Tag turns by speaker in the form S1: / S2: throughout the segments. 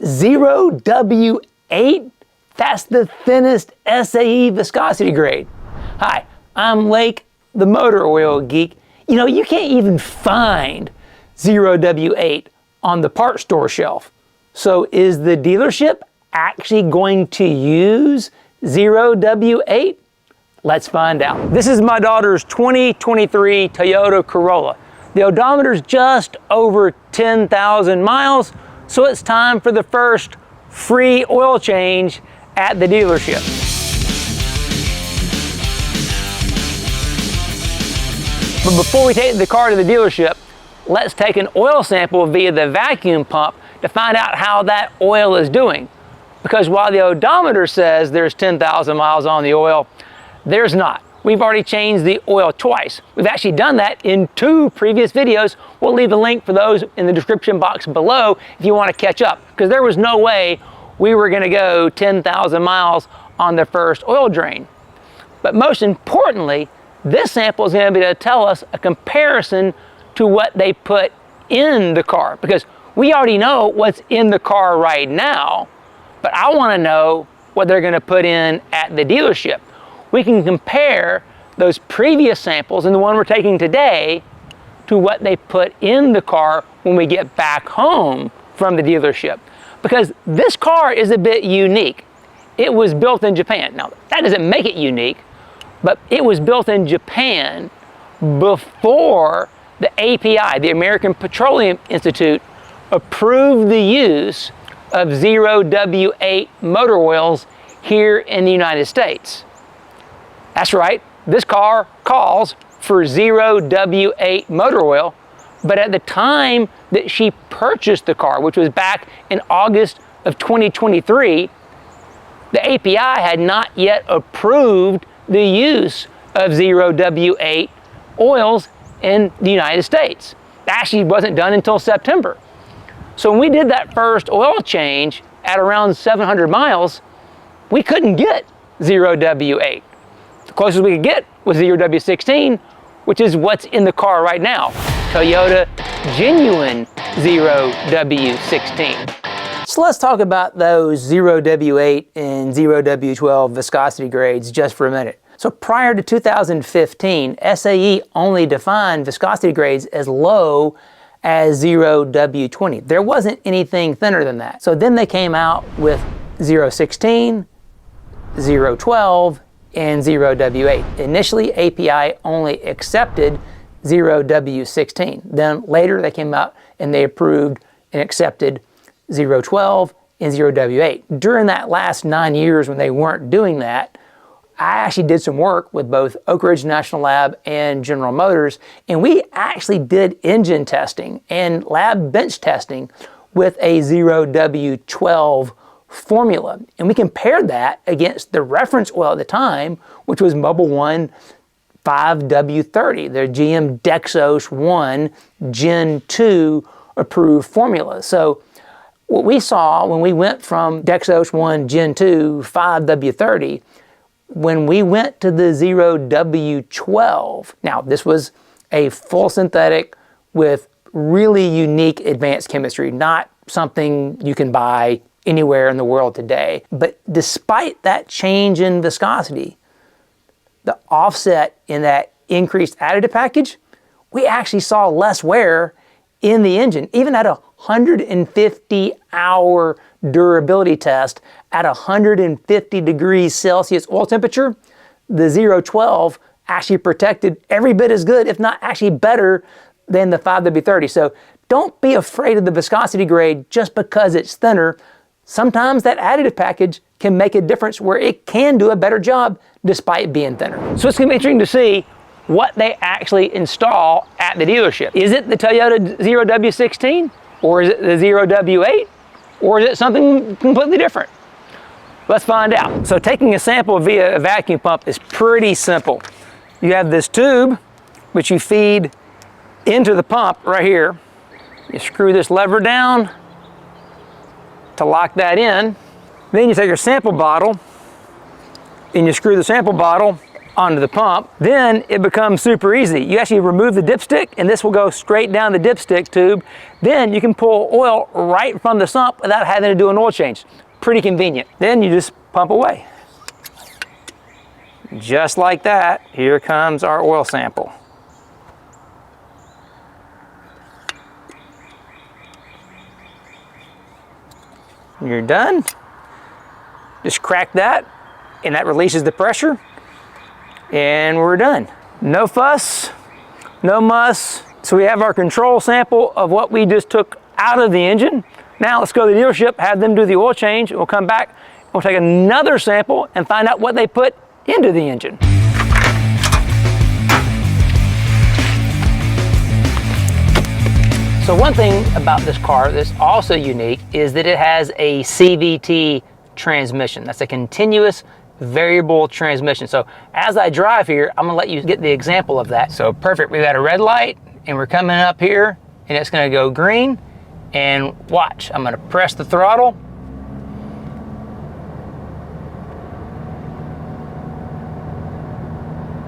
S1: 0W-8? That's the thinnest SAE viscosity grade. Hi, I'm Lake, the Motor Oil Geek. You know, you can't even find 0W-8 on the parts store shelf. So is the dealership actually going to use 0W-8? Let's find out. This is my daughter's 2023 Toyota Corolla. The odometer's just over 10,000 miles, so it's time for the first free oil change at the dealership. But before we take the car to the dealership, let's take an oil sample via the vacuum pump to find out how that oil is doing. Because while the odometer says there's 10,000 miles on the oil, there's not. We've already changed the oil twice. We've actually done that in 2 previous videos. We'll leave the link for those in the description box below if you want to catch up, because there was no way we were going to go 10,000 miles on the first oil drain. But most importantly, this sample is going to be able to tell us a comparison to what they put in the car, because we already know what's in the car right now, but I want to know what they're going to put in at the dealership. We can compare those previous samples and the one we're taking today to what they put in the car when we get back home from the dealership. Because this car is a bit unique. It was built in Japan. Now, that doesn't make it unique, but it was built in Japan before the API, the American Petroleum Institute, approved the use of 0W-8 motor oils here in the United States. That's right, this car calls for 0W-8 motor oil, but at the time that she purchased the car, which was back in August of 2023, the API had not yet approved the use of 0W-8 oils in the United States. That actually wasn't done until September. So when we did that first oil change at around 700 miles, we couldn't get 0W-8. The closest we could get was 0W-16, which is what's in the car right now. Toyota genuine 0W-16. So let's talk about those 0W-8 and 0W-12 viscosity grades just for a minute. So prior to 2015, SAE only defined viscosity grades as low as 0W-20. There wasn't anything thinner than that. So then they came out with 016, 012, and 0W-8. Initially, API only accepted 0W-16. Then later they came out and they approved and accepted 012 and 0W-8. During that last 9 years when they weren't doing that, I actually did some work with both Oak Ridge National Lab and General Motors, and we actually did engine testing and lab bench testing with a 0W-12 formula. And we compared that against the reference oil at the time, which was Mobil 1 5W30, their GM Dexos 1 Gen 2 approved formula. So what we saw when we went from Dexos 1 Gen 2 5W30, when we went to the 0W-12, now this was a full synthetic with really unique advanced chemistry, not something you can buy anywhere in the world today. But despite that change in viscosity, the offset in that increased additive package, we actually saw less wear in the engine. Even at a 150-hour durability test at 150 degrees Celsius oil temperature, the 012 actually protected every bit as good, if not actually better, than the 5W30. So don't be afraid of the viscosity grade just because it's thinner. Sometimes that additive package can make a difference where it can do a better job despite being thinner. So it's going to be interesting to see what they actually install at the dealership. Is it the Toyota 0W-16? Or is it the 0W-8? Or is it something completely different? Let's find out. So taking a sample via a vacuum pump is pretty simple. You have this tube, which you feed into the pump right here. You screw this lever down to lock that in. Then you take your sample bottle and you screw the sample bottle onto the pump, then it becomes super easy. You actually remove the dipstick and this will go straight down the dipstick tube. Then you can pull oil right from the sump without having to do an oil change. Pretty convenient. Then you just pump away. Just like that, here comes our oil sample. You're done. Just crack that and that releases the pressure and we're done. No fuss, no muss. So we have our control sample of what we just took out of the engine. Now let's go to the dealership, have them do the oil change. We'll come back, we'll take another sample and find out what they put into the engine. So one thing about this car that's also unique is that it has a CVT transmission. That's a continuous variable transmission. So as I drive here, I'm gonna let you get the example of that. So perfect, we've got a red light and we're coming up here and it's gonna go green, and watch, I'm gonna press the throttle.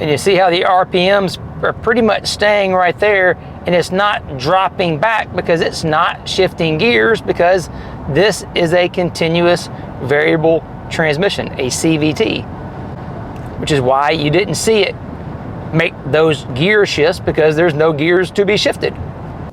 S1: And you see how the RPMs are pretty much staying right there, and it's not dropping back because it's not shifting gears, because this is a continuous variable transmission, a CVT, which is why you didn't see it make those gear shifts, because there's no gears to be shifted.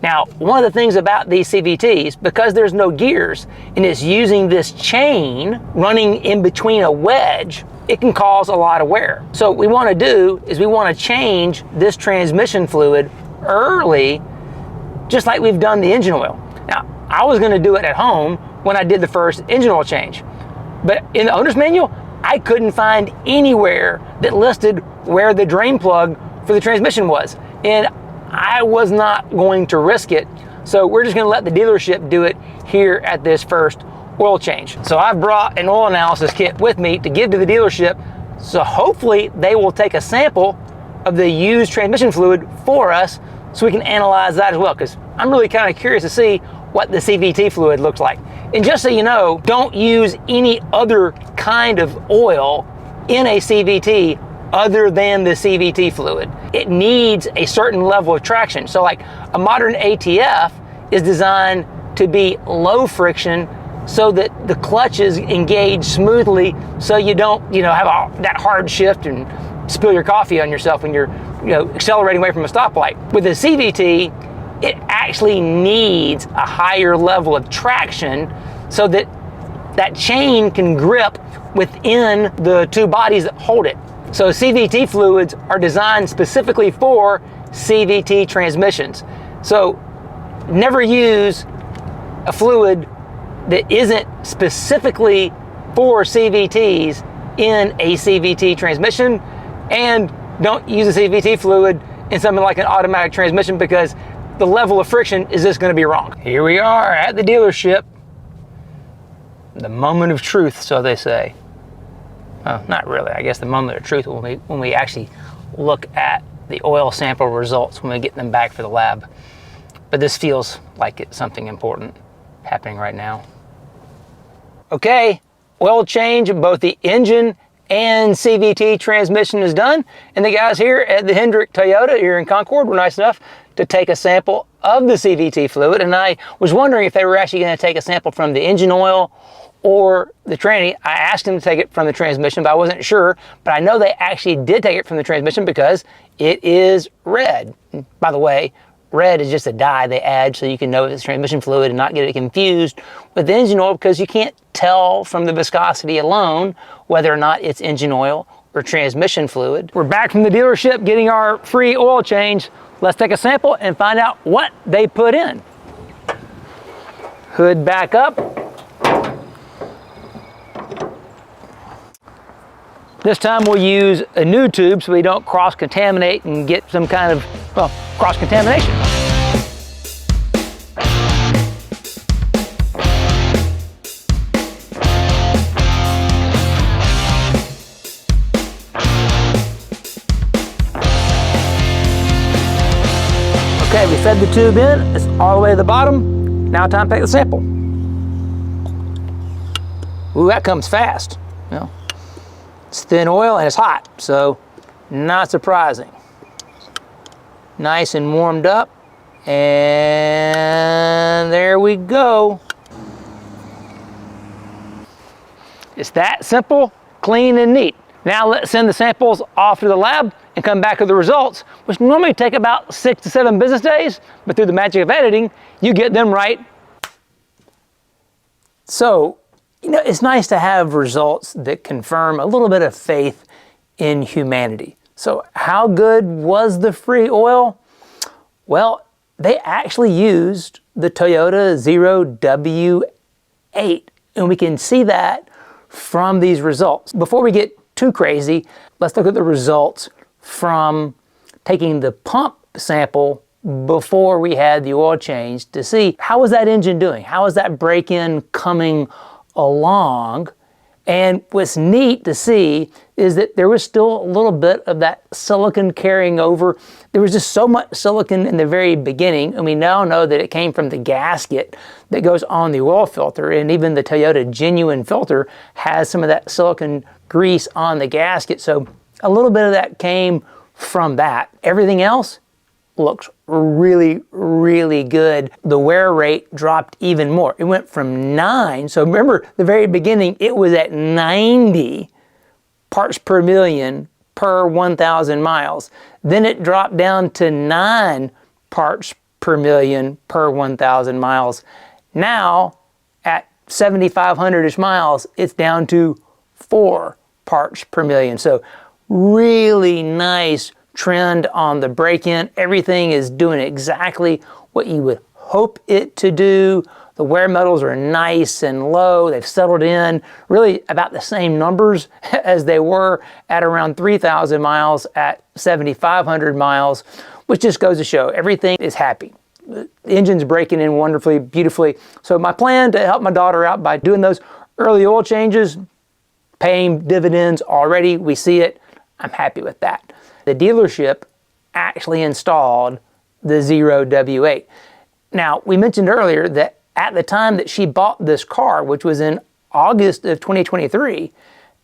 S1: Now, one of the things about these CVTs, because there's no gears and it's using this chain running in between a wedge, it can cause a lot of wear. So what we want to do is we want to change this transmission fluid early, just like we've done the engine oil. Now, I was going to do it at home when I did the first engine oil change, but in the owner's manual, I couldn't find anywhere that listed where the drain plug for the transmission was, and I was not going to risk it. So we're just going to let the dealership do it here at this first oil change. So I've brought an oil analysis kit with me to give to the dealership, so hopefully they will take a sample of the used transmission fluid for us so we can analyze that as well, because I'm really kind of curious to see what the CVT fluid looks like. And just so you know, don't use any other kind of oil in a CVT other than the CVT fluid. It needs a certain level of traction. So like a modern ATF is designed to be low friction so that the clutches engage smoothly, so you don't, have that hard shift and spill your coffee on yourself when you're, accelerating away from a stoplight. With a CVT, it actually needs a higher level of traction so that that chain can grip within the two bodies that hold it. So CVT fluids are designed specifically for CVT transmissions. So never use a fluid that isn't specifically for CVTs in a CVT transmission, and don't use a CVT fluid in something like an automatic transmission, because the level of friction is just going to be wrong. Here we are at the dealership. The moment of truth, so they say. Well, not really. I guess the moment of truth when we actually look at the oil sample results when we get them back for the lab. But this feels like it's something important happening right now. Okay, oil change of both the engine and CVT transmission is done, and the guys here at the Hendrick Toyota here in Concord were nice enough to take a sample of the CVT fluid, and I was wondering if they were actually going to take a sample from the engine oil or the tranny. I asked them to take it from the transmission, but I wasn't sure. But I know they actually did take it from the transmission because it is red. By the way, red is just a dye they add so you can know it's transmission fluid and not get it confused with the engine oil, because you can't tell from the viscosity alone whether or not it's engine oil or transmission fluid. We're back from the dealership getting our free oil change. Let's take a sample and find out what they put in. Hood back up. This time we'll use a new tube so we don't cross-contaminate and get some kind of, cross-contamination. Okay, we fed the tube in, it's all the way to the bottom. Now time to take the sample. Ooh, that comes fast. It's thin oil and it's hot, so Not surprising. Nice and warmed up. And there we go. It's that simple, clean, and neat. Now let's send the samples off to the lab and come back with the results, which normally take about 6 to 7 business days, but through the magic of editing, you get them right. So, it's nice to have results that confirm a little bit of faith in humanity. So how good was the free oil? Well, they actually used the Toyota 0W-8, and we can see that from these results. Before we get too crazy, let's look at the results from taking the pump sample before we had the oil change to see how was that engine doing? How was that break-in coming along? And what's neat to see is that there was still a little bit of that silicon carrying over. There was just so much silicon in the very beginning, and we now know that it came from the gasket that goes on the oil filter, and even the Toyota genuine filter has some of that silicon grease on the gasket. So a little bit of that came from that. Everything else looks really, really good. The wear rate dropped even more. It went from 9, so remember the very beginning, it was at 90 parts per million per 1,000 miles. Then it dropped down to 9 parts per million per 1,000 miles. Now, at 7,500-ish miles, it's down to 4 parts per million. So really nice trend on the break-in. Everything is doing exactly what you would hope it to do. The wear metals are nice and low. They've settled in really about the same numbers as they were at around 3,000 miles at 7,500 miles, which just goes to show everything is happy. The engine's breaking in wonderfully, beautifully. So my plan to help my daughter out by doing those early oil changes, paying dividends already. We see it. I'm happy with that. The dealership actually installed the 0W-8. Now, we mentioned earlier that at the time that she bought this car, which was in August of 2023,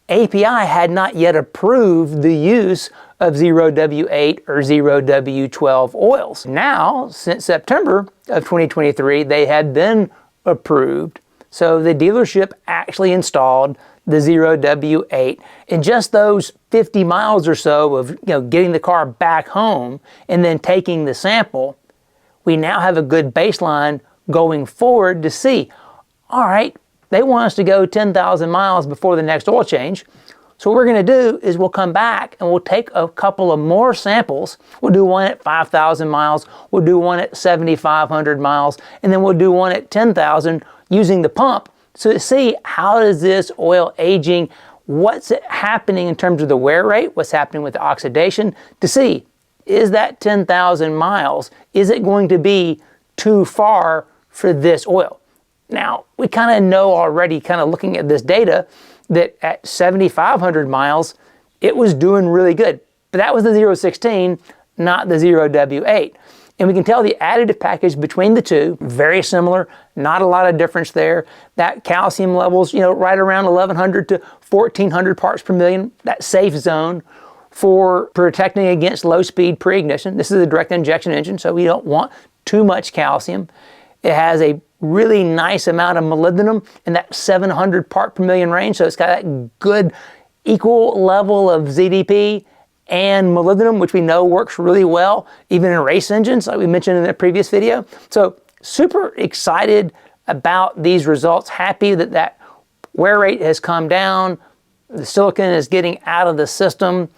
S1: API had not yet approved the use of 0W-8 or 0W-12 oils. Now, since September of 2023, they had been approved. So the dealership actually installed the 0W-8. In just those 50 miles or so of getting the car back home and then taking the sample, we now have a good baseline going forward to see, all right, they want us to go 10,000 miles before the next oil change. So what we're going to do is we'll come back and we'll take a couple of more samples. We'll do one at 5,000 miles, we'll do one at 7,500 miles, and then we'll do one at 10,000 using the pump to see how is this oil aging, what's happening in terms of the wear rate, what's happening with the oxidation, to see, is that 10,000 miles, is it going to be too far for this oil? Now, we kind of know already, kind of looking at this data, that at 7,500 miles, it was doing really good. But that was the 016, not the 0W-8. And we can tell the additive package between the two, very similar, not a lot of difference there. That calcium levels, right around 1,100 to 1,400 parts per million, that safe zone for protecting against low speed pre-ignition. This is a direct injection engine, so we don't want too much calcium. It has a really nice amount of molybdenum in that 700 part per million range, so it's got that good equal level of ZDP and molybdenum, which we know works really well, even in race engines, like we mentioned in the previous video. So super excited about these results, happy that that wear rate has come down, the silicon is getting out of the system,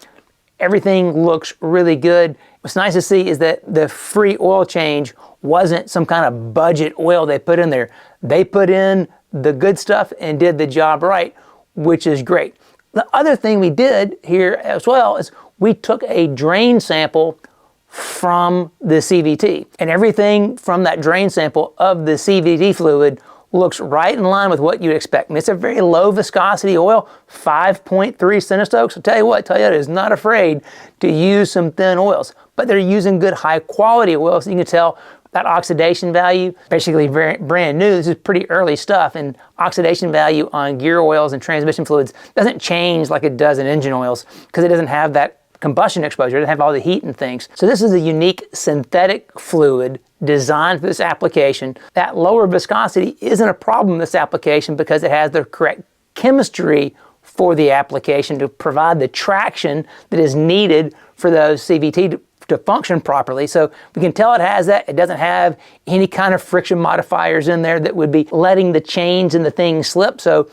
S1: everything looks really good. What's nice to see is that the free oil change wasn't some kind of budget oil they put in there. They put in the good stuff and did the job right, which is great. The other thing we did here as well is we took a drain sample from the CVT, and everything from that drain sample of the CVT fluid looks right in line with what you'd expect. I mean, it's a very low viscosity oil, 5.3 centistokes. I'll tell you what, Toyota is not afraid to use some thin oils, but they're using good high quality oils. You can tell that oxidation value, basically very brand new. This is pretty early stuff, and oxidation value on gear oils and transmission fluids doesn't change like it does in engine oils because it doesn't have that combustion exposure. It doesn't have all the heat and things. So this is a unique synthetic fluid designed for this application. That lower viscosity isn't a problem in this application because it has the correct chemistry for the application to provide the traction that is needed for those CVT to function properly. So we can tell it has that. It doesn't have any kind of friction modifiers in there that would be letting the chains and the thing slip. So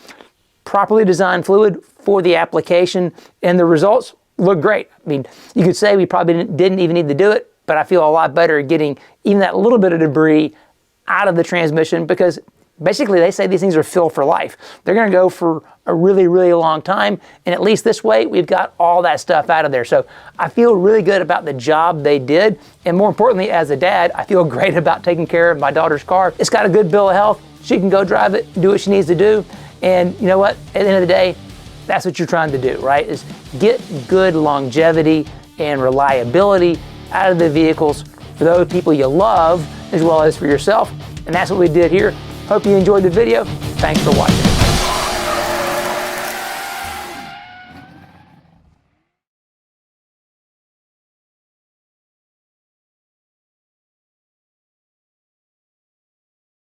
S1: properly designed fluid for the application, and the results look great. I mean, you could say we probably didn't even need to do it, but I feel a lot better getting even that little bit of debris out of the transmission, because basically they say these things are filled for life. They're going to go for a really, really long time, and at least this way we've got all that stuff out of there. So I feel really good about the job they did, and more importantly, as a dad, I feel great about taking care of my daughter's car. It's got a good bill of health. She can go drive it, do what she needs to do, and you know what? At the end of the day, that's what you're trying to do, right? Is get good longevity and reliability out of the vehicles for those people you love as well as for yourself. And that's what we did here. Hope you enjoyed the video. Thanks for watching.